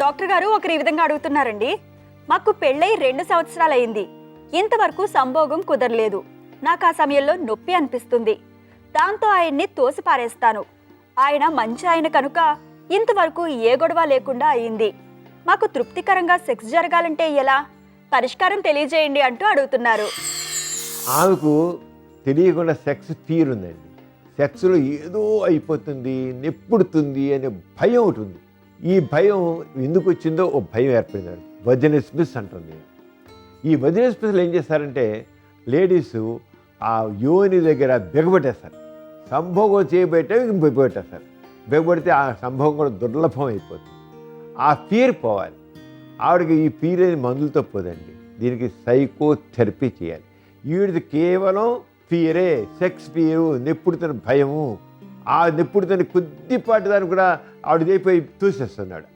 Doctor గారు ఒకరు ఈ విధంగా అడుగుతున్నారండి. మాకు పెళ్ళై 2 సంవత్సరాలయ్యింది. ఇంతవరకు సంభోగం కుదరలేదు. నాకు ఆ సమయంలో నొప్పి అనిపిస్తుంది. దాంతో ఆయన్ని తోసిపారేస్తాను. ఆయన మంచి ఆయన కనుక ఇంతవరకు ఏ గొడవ లేకుండా అయింది. మాకు తృప్తికరంగా సెక్స్ జరగాలంటే ఎలా? పరిష్కారం తెలియజేయండి అంటూ అడుగుతున్నారు. ఆమెకు తెలియకుండా సెక్స్ తీరుందండి. సెక్స్లో ఏదో అయిపోతుంది, నెప్పుడుతుంది అనే భయం ఒకటి ఉంది. ఈ భయం ఎందుకు వచ్చిందో ఓ భయం ఏర్పడింది. వజనిస్మిస్ అంటుంది. ఈ వజనిస్మిస్లు ఏం చేస్తారంటే లేడీసు ఆ యోని దగ్గర బిగబెట్టేస్తారు. సంభోగం చేయబట్టే బిగబెట్టేస్తారు. బిగబడితే ఆ సంభోగం కూడా దుర్లభం అయిపోతుంది. ఆ ఫీర్ పోవాలి. ఆవిడకి ఈ ఫీర్ అనేది మందులతో పోదండి. దీనికి సైకోథెరపీ చేయాలి. ఈవిడిది కేవలం ఫీరే, సెక్స్ ఫీరు, నెప్పుడుతున్న భయము. ఆ నెప్పుడుతున్న కొద్దిపాటి దాన్ని కూడా ఆవిడదైపోయి చూసేస్తున్నాడు.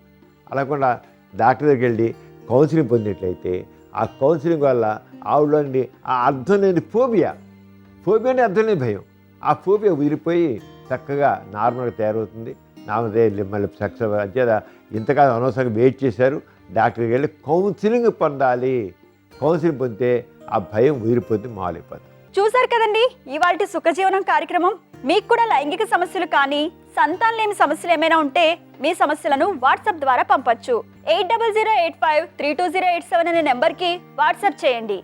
అలాకుండా డాక్టర్ దగ్గరికి వెళ్ళి కౌన్సిలింగ్ పొందినట్లయితే ఆ కౌన్సిలింగ్ వల్ల ఆవిడలోని ఆ అర్థం లేని ఫోబియా అంటే అర్థం లేని భయం, ఆ ఫోబియా ఉదిరిపోయి చక్కగా నార్మల్గా తయారవుతుంది. నామదే మళ్ళీ సెక్స్ అధ్యత ఇంతకాలం అనవసరంగా వెయిట్ చేశారు. డాక్టర్కి వెళ్ళి కౌన్సిలింగ్ పొందాలి. కౌన్సిలింగ్ పొందితే ఆ భయం ఉదిరిపోతుంది, మాలిపోతుంది. చూశారు కదండి ఇవాల్టి సుఖజీవనం కార్యక్రమం. మీకు కూడా లైంగిక సమస్యలు కానీ సంతానలేమి సమస్యలు ఏమైనా ఉంటే మీ సమస్యలను వాట్సాప్ ద్వారా పంపొచ్చు. 8008532087 అనే నెంబర్కి వాట్సాప్ చేయండి.